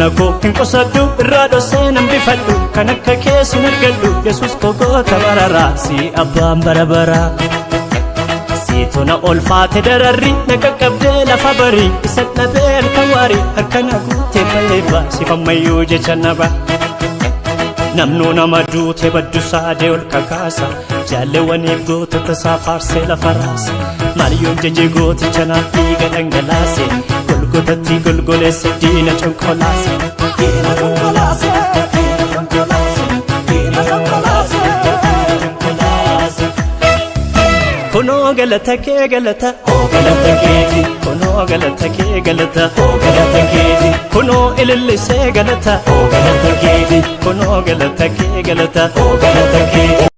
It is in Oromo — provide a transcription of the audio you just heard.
Nako hinqosadu irraado seenan bifadhu kan akka keessan argadhu Yesus kogoota barara si abbaan barabara siitona olfaate dararri naqaqqabdee lafa barii isa dhabee halkan waarii harkana guutee bayeeba sifammayyuu jecha naba namnuu nama duute baddusaa dee ol kakaasa jaalleewwaniif gootota isaa faarsee lafa raasa maaliyoon jajee gooticha naaf dhiiga dhangalaase golgotatti golgoleesse diina conkolaase diina conkolaase diina conkolaase diina conkolaase conkolaase kunoo galata kee galata oo galata keeti kunoo galata kee galata oo galata keeti kunoo ilillisee galata oo galata keeti kunoo galata kee galata oo galata keeti